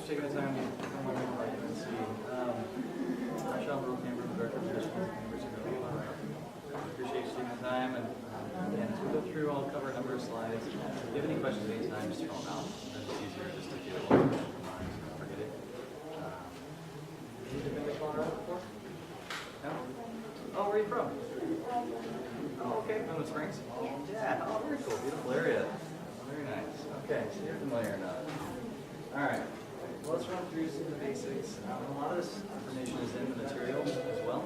for taking the time to come on about UNC. I'm Sean Brookamber, the Director of Admissions at the University of North Carolina. Appreciate you taking the time, and again, as we go through, I'll cover a number of slides. If you have any questions anytime, just throw them out. It's easier just to get one question in mind, so don't forget it. Have you been to Colorado before? No? Oh, where are you from? Oh, okay, from the Springs? Yeah, oh, very cool, beautiful area. Very nice. Okay, so you're familiar enough. All right, well, let's run through some of the basics. A lot of this information is in the material as well,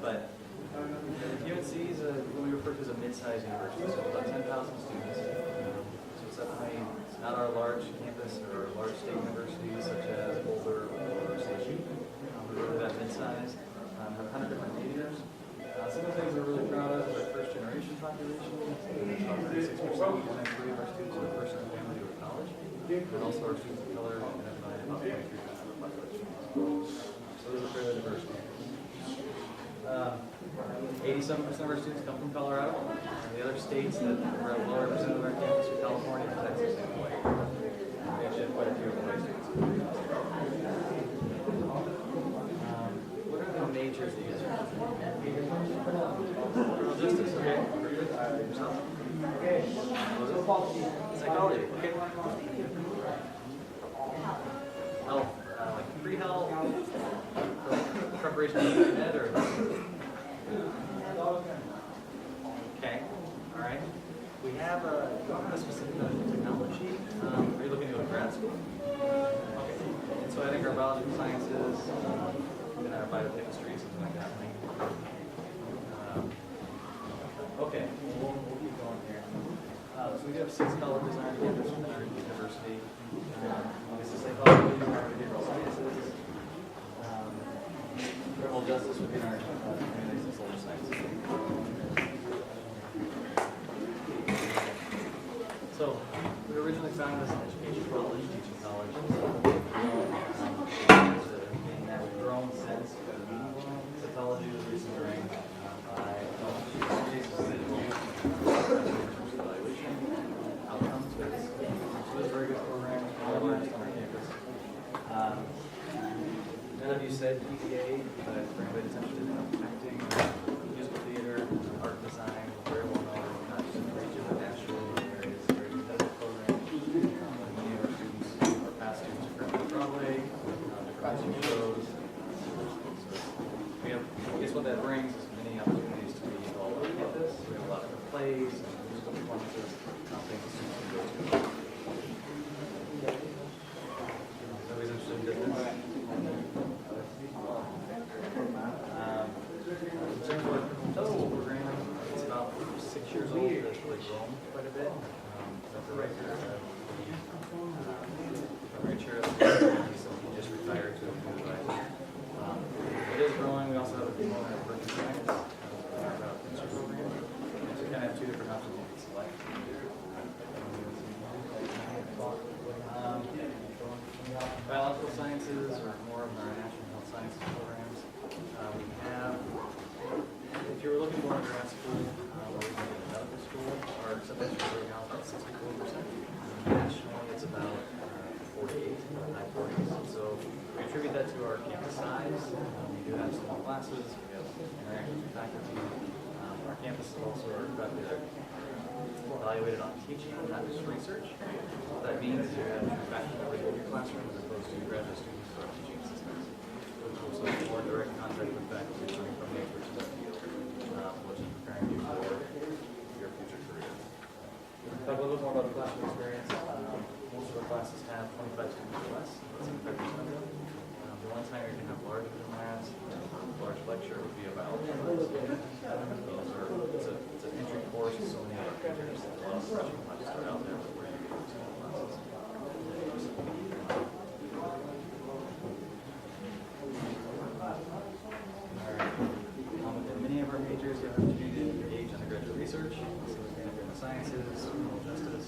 but UNC is what we refer to as a mid-sized university, so about 10,000 students. So it's definitely not our large campus or large state universities such as Boulder or CSU. We're really that mid-sized, have 100 different majors. Some of the things we're really proud of is our first-generation population. About 36%, 1 in 3 of our students are first in the family to go to college. And also our students of color identify about 23% of the population. So those are fairly diverse campus. 87% of our students come from Colorado. And the other states that are well represented on our campus are California, Texas, and Hawaii. We actually have quite a few Hawaii students. What are the majors that you guys are justice, okay. Yourself? Okay. Psychology, okay. Health, like pre-health, preparation for med, or? Okay, all right. We have a specific technology. Are you looking to go to grad school? Okay. And so I think our biological sciences, and our biochemistry, something like that. Okay, we'll keep going here. So we do have 6 college design campus within our university. Obviously, psychology, our behavioral sciences, criminal justice within our humanities and social sciences. So we were originally founded as an education college, teaching college. And that we've grown since. Psychology was recently ranked by evaluation outcomes. So it's a very good program. All of ours on our campus. None of you said PTA, but for anybody that's interested in acting, musical theater, art design, very well known, not just in the region, but nationally in areas. Very competitive program. Many of our students, our past students, are currently on Broadway, different music shows. We have, I guess what that brings is many opportunities to be involved on campus. We have a lot of different plays and musical performances, things that students can go to. Nobody's interested in business. In terms of the total program, it's about 6 years old. It's really grown quite a bit. That's the right chair. The right chair of the so he just retired to a new advisor. It is growing. We also have a female working science about internship program. So we kind of have 2 different options you can select. Biological sciences are more of our national health sciences programs. We have, if you were looking more in grad school, or in medical school, our acceptance rate right now is about 64%. Nationally, it's about 48, high 40s. So we attribute that to our campus size. We do have small classes. We have interactions with faculty. Our campuses also are evaluated on teaching, not just research. What that means is you have faculty members in your classroom as opposed to graduate students who are teaching assistants. So more direct contact with faculty coming from the experts in that field, which is preparing you for your future career. Talk a little bit more about the classroom experience. Most of our classes have 25 students or less. That's 75% of them. The one time you're going to have large group labs, large lecture would be a biology class. It's an entry course, so many other features. A lot of freshmen might start out there with where you get into small classes. In many of our majors, you have an opportunity to engage undergraduate research. So we're going to in the sciences, criminal justice,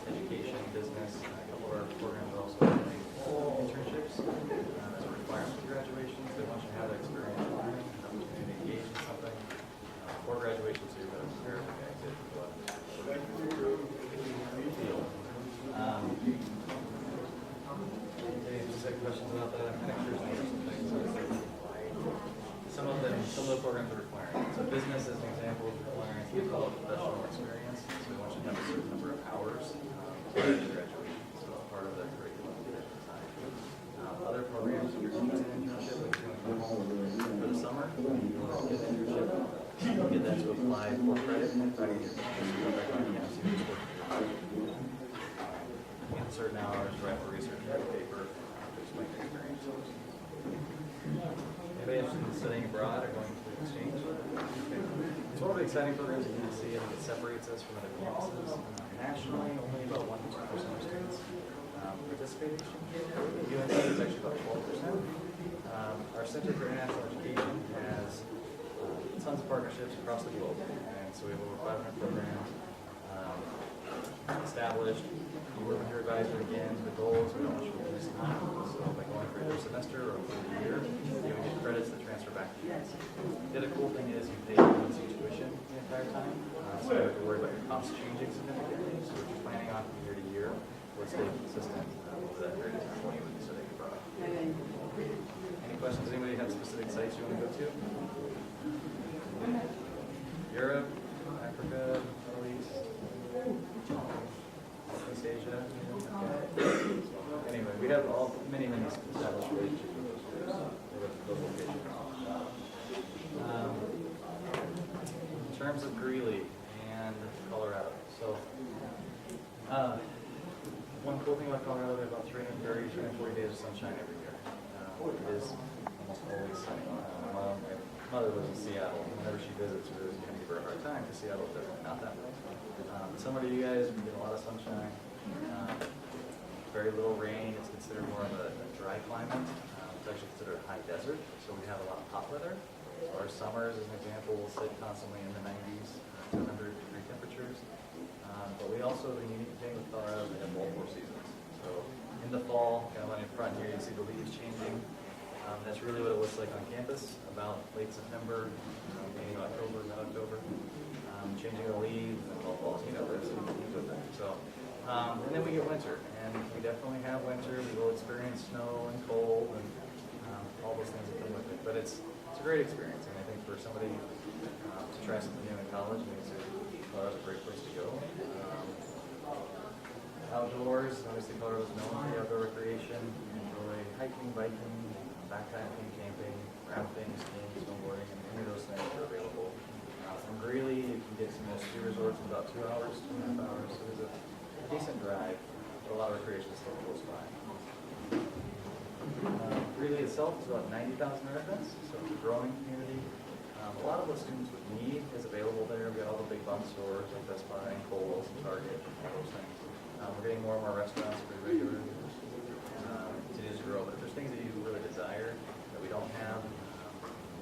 education, business. A couple of our programs are also doing internships as a requirement for graduation. So they want you to have that experience learning, an opportunity to engage in something before graduation, so you're better prepared for the exit. prior to graduation, so part of the curriculum at the time. Other programs, if you're teaching an internship, like doing for the summer, you want to get an internship, you get that to apply for credit, and if you go back on campus, you just work in certain hours, write a research paper, to explain your experience. Anybody interested in studying abroad or going to exchange? Okay. It's one of the exciting programs at UNC. I think it separates us from other campuses. Nationally, only about 1 to 2% of students participate in exchange. UNC is actually about 12%. Our Center for International Education has tons of partnerships across the globe, and so we have over 500 programs established. You work with your advisor again. The goal is we don't want you to lose time. So by going for either semester or for a year, you would get credits that transfer back to you. The other cool thing is you pay UNC tuition the entire time, so you don't have to worry about your costs changing significantly. So what you're planning on from year to year will stay consistent over that period of time when you would be studying abroad. Any questions? Anybody have specific sites you want to go to? Europe, Africa, Middle East, East Asia. Okay. Anyway, we have many established relationships with those locations. In terms of Greeley and Colorado, so one cool thing about Colorado, we have about 330, 340 days of sunshine every year. It is almost always sunny. My mother lives in Seattle. Whenever she visits, we really give her a hard time because Seattle is definitely not that way. Some of you guys get a lot of sunshine, very little rain. It's considered more of a dry climate. It's actually considered a high desert, so we have a lot of hot weather. So our summers, as an example, will sit constantly in the 90s to 100-degree temperatures. But we also, the unique thing with Colorado, we have multiple seasons. So in the fall, kind of on your front here, you see the leaves changing. That's really what it looks like on campus, about late September, maybe October, mid-October. Changing the leaves and fall, you know, there's some good things. So, and then we get winter, and we definitely have winter. We will experience snow and cold and all those things that come with it. But it's a great experience, and I think for somebody to try something new in college, I think Colorado's a great place to go. Outdoors, obviously Colorado is known for outdoor recreation. Enjoy hiking, biking, backpacking, camping, rafting, skiing, snowboarding, and any of those things are available. From Greeley, you can get some of those ski resorts in about 2 hours, 2.5 hours. So there's a decent drive, but a lot of recreation is still close by. Greeley itself is about 90,000 residents, so it's a growing community. A lot of what students would need is available there. We got all the big box stores like Best Buy and Kohl's and Target and all those things. We're getting more and more restaurants pretty regularly. Continues to grow, but if there's things that you really desire that we don't have,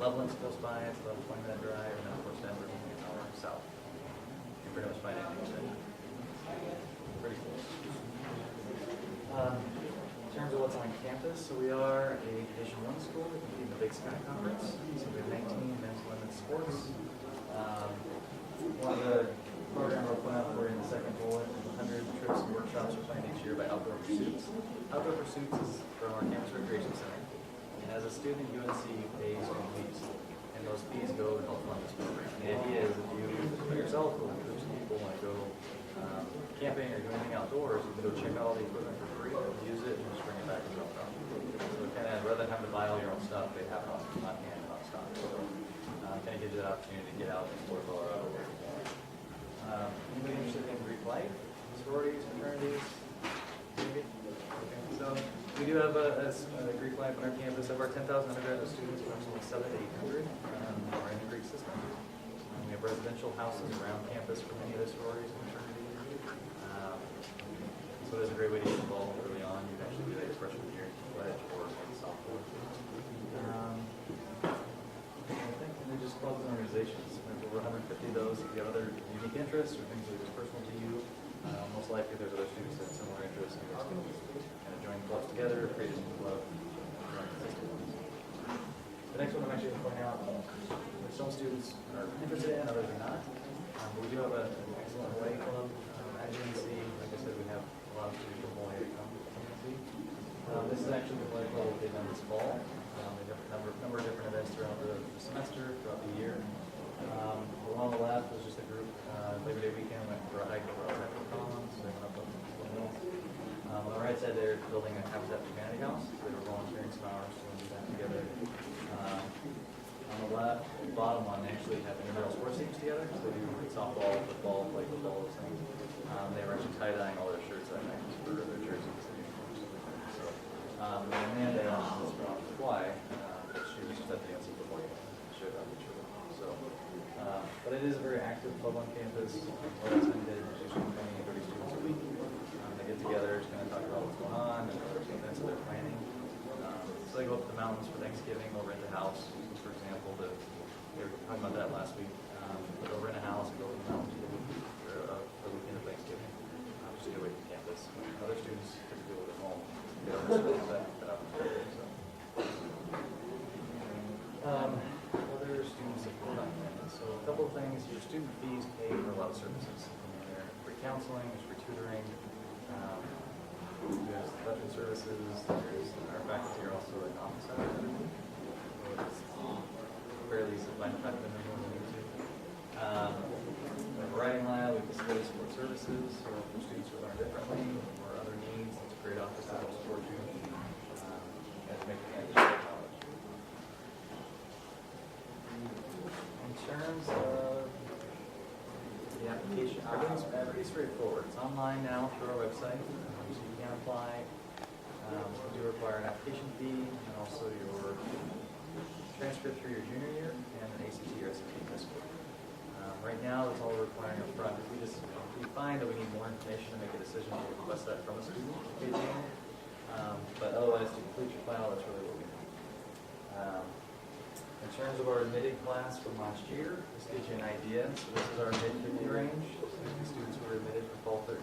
Loveland's close by, it's about a 20-minute drive, and then of course Denver is an hour south. You can pretty much find anything there. Pretty cool. In terms of what's on campus, so we are a Division I school. We compete in the Big Sky Conference. So we have 19 men's and women's sports. One of the programs I'll point out for you in the second bullet is 100 trips and workshops we're planning each year by Outdoor Pursuits. Outdoor Pursuits is from our campus recreation center. And as a student, UNC pays your fees, and those fees go to help fund this program. The idea is if you, by yourself or groups of people want to go camping or do anything outdoors, you can go check out all the equipment for free, use it, and just bring it back and drop it off. So kind of rather than having to buy all your own stuff, they have it on hand and on stock. So kind of gives you that opportunity to get out and explore Colorado. Anybody interested in Greek life, sororities, fraternities? Maybe? Okay, so we do have a Greek life on our campus. Of our 10,000 undergraduate students, approximately 700 to 800 are in the Greek system. We have residential houses around campus for many of the sororities and fraternities. So it's a great way to get involved early on. You can actually do that your freshman year in pledge or maybe sophomore. And they're just clubs and organizations. There's over 150 of those. If you have other unique interests or things that are just personal to you, most likely there's other students that have similar interests, and you guys can kind of join clubs together, create a new club. The next one I'm actually going to point out, some students are interested in, others are not. But we do have an excellent Hawaii club at UNC. Like I said, we have a lot of students from Hawaii that come to UNC. This is actually the Hawaii club they've done this fall. They have a number of different events throughout the semester, throughout the year. Along the left was just a group. Labor Day weekend went for a hike over Algonquin Ponds. They went up the hill. they're building a Habitat for Humanity house. So they were volunteering some hours to do that together. On the left, bottom one, they actually have intramural sports teams together. So they do softball, football, play football, those things. They were actually tie-dyeing all their shirts that night for their jerseys. So, and Amanda was from Hawaii, but she was just at the NC football game. Showed up, which was so. But it is a very active club on campus. Well attended. There's usually 20 30 students a week. They get together, just kind of talk about what's going on and other events that they're planning. So they go up to the mountains for Thanksgiving. They'll rent a house, for example. They were talking about that last week. But they'll rent a house and go to the mountains for the weekend of Thanksgiving. Just to get away from campus. Other students get to do it at home. They don't have that opportunity. So. Other student support on campus. So a couple of things. Your student fees pay for a lot of services. There's free counseling, there's free tutoring. There's veteran services. There's our faculty are also an office hours. So it's fairly simplified fact that everyone will need to. We have a writing lab, we have disability support services, so for students who learn differently or other needs, it's a great office to help support you and to make the end of college. In terms of the application, everything's pretty straightforward. It's online now through our website, so you can apply. We do require an application fee and also your transcript for your junior year and an ACT or SAT test score. Right now, that's all we're requiring up front. If we find that we need more information to make a decision, we'll request that from a student occasionally. But otherwise, to complete your file, that's really what we need. In terms of our admitted class from last year, this gives you an idea. So this is our mid-50 range. So the students who were admitted for fall 13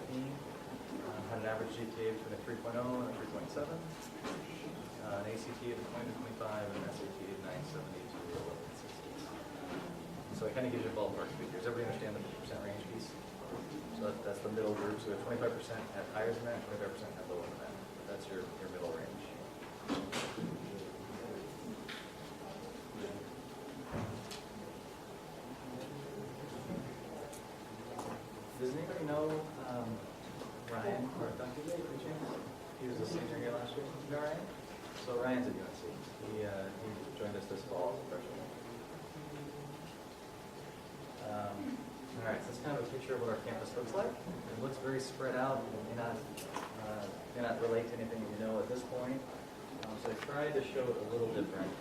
had an average GPA between a 3.0 and a 3.7, an ACT of 20 to 25, and an SAT of 970 to 1160. So it kind of gives you ballpark figures. Everybody understand the 50% range piece? So that's the middle group. So 25% have higher than that, 25% have lower than that. But that's your middle range. Does anybody know Ryan or Dr. Jay, by chance? He was a senior here last year. You know Ryan? So Ryan's at UNC. He joined us this fall as a freshman. All right, so that's kind of a picture of what our campus looks like. It looks very spread out. It may not relate to anything you know at this point. So I tried to show it a little different.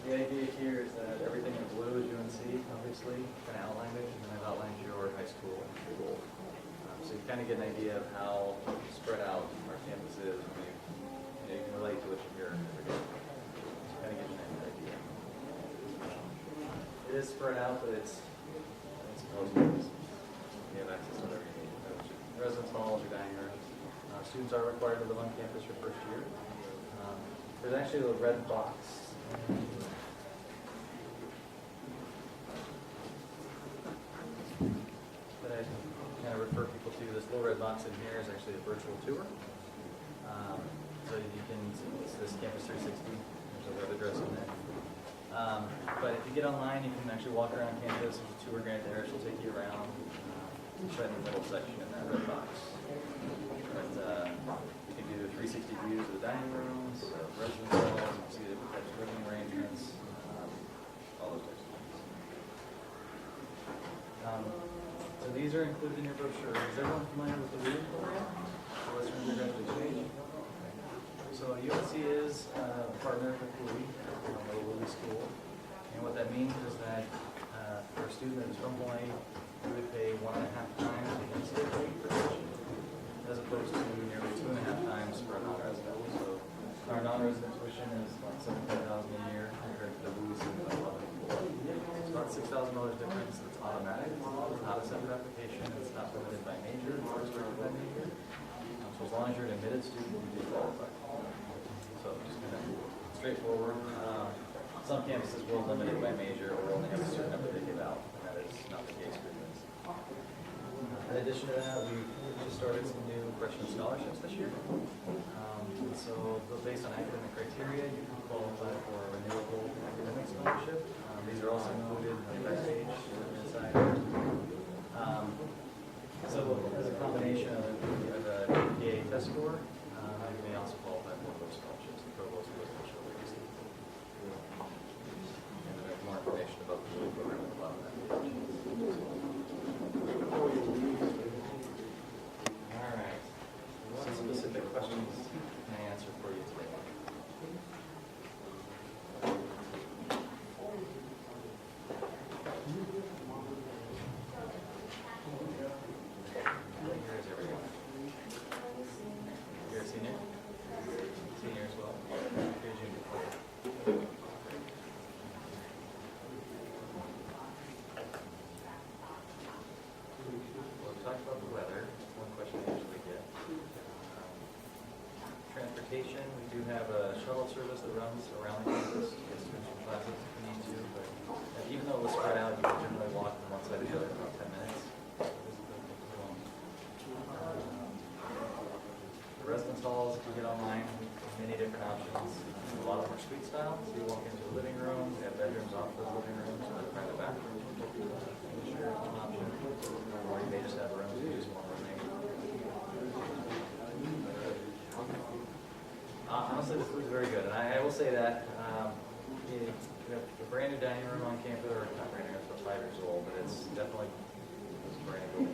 The idea here is that everything in blue is UNC, obviously, kind of outlined it, and then I've outlined your high school and your goal. So you kind of get an idea of how spread out our campus is when you can relate to what you hear every day. So kind of get you an idea. It is spread out, but it's close campus. You have access to whatever you need. Residence halls, your dining rooms. Students are required to live on campus your first year. There's actually a red box. That I kind of refer people to. This little red box in here is actually a virtual tour. So you can see this Campus 360. There's a web address in there. But if you get online, you can actually walk around campus. There's a tour guide there. She'll take you around. It's right in the middle section in that red box. But you can do 360 views of the dining rooms, residence halls, you can see the different types of living arrangements, all those types of things. So these are included in your brochure. Is everyone familiar with the Wheeling program? The Western Undergraduate Exchange? So UNC is a partner with Louis, the Louis School. And what that means is that for a student that is from Hawaii, you would pay 1.5 times the in-state rate for tuition, as opposed to nearly 2.5 times for a non-resident. So our non-resident tuition is like $75,000 a year compared to the Louis student of $11,400. It's about $6,000 difference. It's automatic. It's not a separate application. It's not limited by major or restricted by major. So as long as you're an admitted student, you do qualify. So just kind of straightforward. Some campuses will limit it by major or only have a certain number they give out, and that is not the case for this. In addition to that, we just started some new freshman scholarships this year. So based on academic criteria, you can qualify for a renewable academic scholarship. These are also included in the back page inside. So as a combination of test score, you may also qualify for one of those scholarships, the provost residential legacy. And there's more information about the program at the bottom of that page. All right. What specific questions can I answer for you today? Here's everyone. You're a senior? Senior as well? You're a junior. Well, we talked about the weather. That's one question we usually get. Transportation, we do have a shuttle service that runs around the campus to get students from classes if we need to, but even though it was spread out, you can generally walk from one side to the other in about 10 minutes. The residence halls, if you get online, many different options. A lot of them are suite style, so you walk into a living room, they have bedrooms off those living rooms, or private bathrooms, share one option, or you may just have rooms you use one roommate. Honestly, the food's very good, and I will say that we have a brand new dining room on campus, or not brand new, it's about 5 years old, but it's definitely brand new.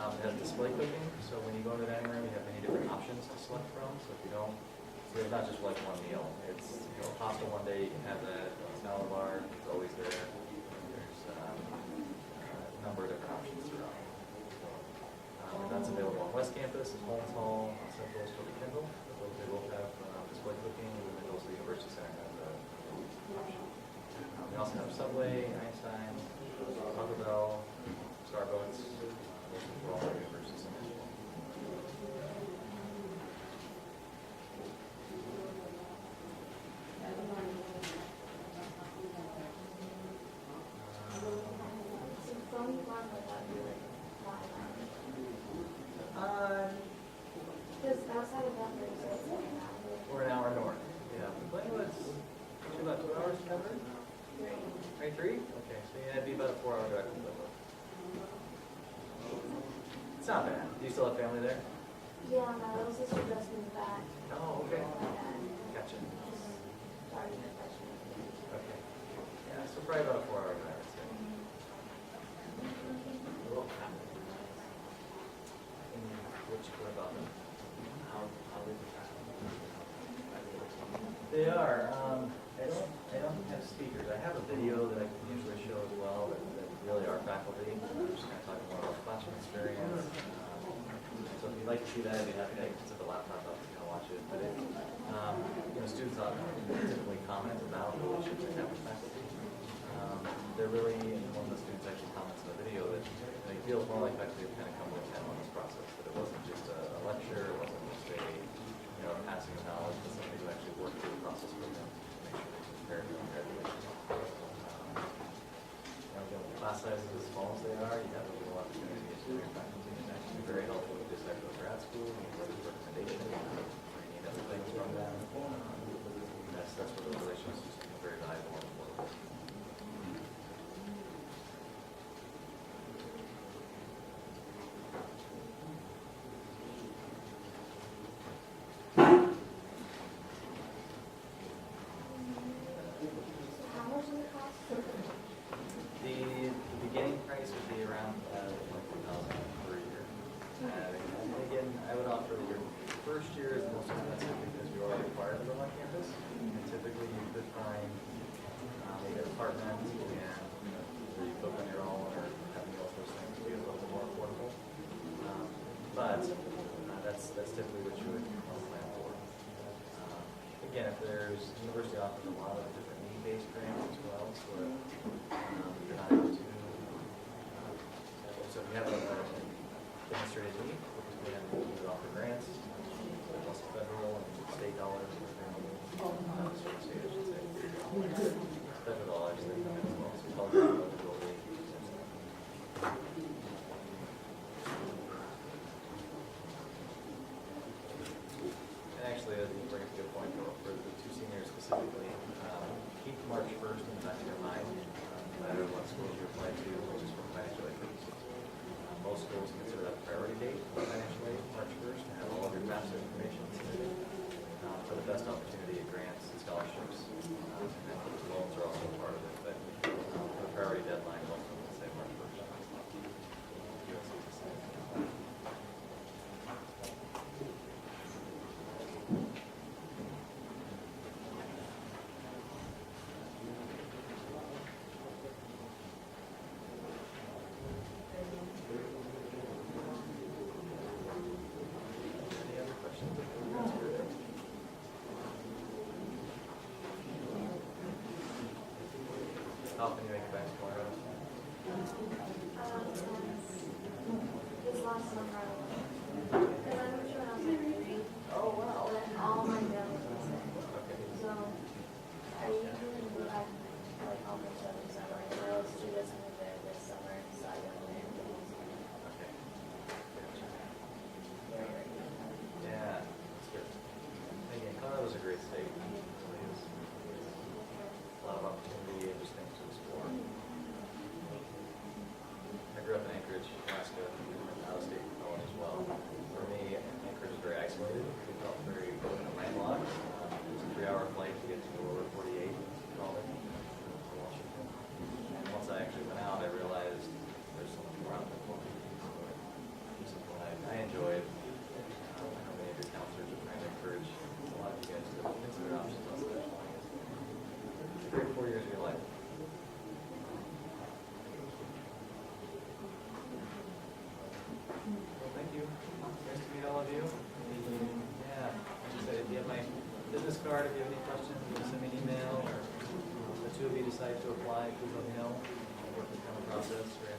It has display cooking, so when you go to the dining room, you have many different options to select from. So if you don't, so it's not just like one meal. It's, you know, pasta one day, you can have that. Salad bar, it's always there. There's a number of different options throughout. And that's available on West Campus, Holmes Hall, Central, Toby Kendall. They both have display cooking, and then also the University Center has a option. We also have Subway, Einstein, Taco Bell, Starbucks. For all our universities in Nashville. Just outside of that, We're an hour north. Yeah. Glenwood's about 2 hours to cover? 3? 3? Okay, so yeah, it'd be about a 4-hour drive from Glenwood. It's not bad. Do you still have family there? yeah, my little sister just moved back. Oh, okay. And Gotcha. started her freshman year. Okay. Yeah, so probably about a 4-hour drive, I'd say. Cool. What about them? How is it? They are. I don't have speakers. I have a video that I can usually show as well that really are faculty. I'm just kind of talking more about classroom experience. So if you'd like to see that, I'd be happy to set the laptop up and watch it. But it, students typically comment about the relationships they have with faculty. They're really, one of the students actually comments in the video that it feels more like faculty have kind of come with them on this process. That it wasn't just a lecture, it wasn't just a passing of knowledge, but somebody who actually worked through the process with them to make sure they prepared for graduation. Class sizes as small as they are, you have a little opportunity to get to your faculty, and that can be very helpful with this type of grad school, and recommendation, or you need other things from them. That's where the relationships become very valuable and affordable. How much does it cost? The beginning price would be around $1,000 per year. And again, I would offer that your first year is the most expensive because you are required to live on campus. And typically you could find maybe an apartment and where you cook on your own or have meals, those things would be a little bit more affordable. But that's typically what you would plan for. Again, if there's, university offers a lot of different need-based grants as well, so if you're not able to, so if you have a demonstrated need, we would offer grants, plus federal and state dollars, state, I should say, federal dollars that come in as well, so Pell Grant, eligibility. And actually, I think you bring up a good point for the two seniors specifically. Keep March 1st in the back of your mind, no matter what schools you apply to, which is for financial aid purposes. Most schools consider that a priority date for financial aid, March 1st, to have all of FAFSA information submitted for the best opportunity at grants and scholarships. And then loans are also part of it, but the priority deadline is also, let's say, March 1st. Any other questions? How often do you make it back to Colorado? This last summer, because I moved when I was like 3. Oh, wow. And all my family was there. Okay. So I usually move back like almost every summer. And my little sister just moved there this summer, so I went there. Okay. Gotcha. Very regular. Yeah, that's good. Again, Colorado's a great state. It really is. A lot of opportunity and just things to explore. I grew up in Anchorage, Alaska, out of state college as well. For me, Anchorage is very isolated. We felt very landlocked. It was a 3-hour flight to get to lower 48 college to Washington. And once I actually went out, I realized there's so much more out there for me. So it's something I enjoyed. I know many of your counselors are trying to encourage a lot of you guys to consider options outside of flying. It's a great 4 years of your life. Well, thank you. Nice to meet all of you. Yeah, like I said, if you have my business card, if you have any questions, you can send me an email, or the two of you decide to apply, please let me know. I'll work with you on the process, or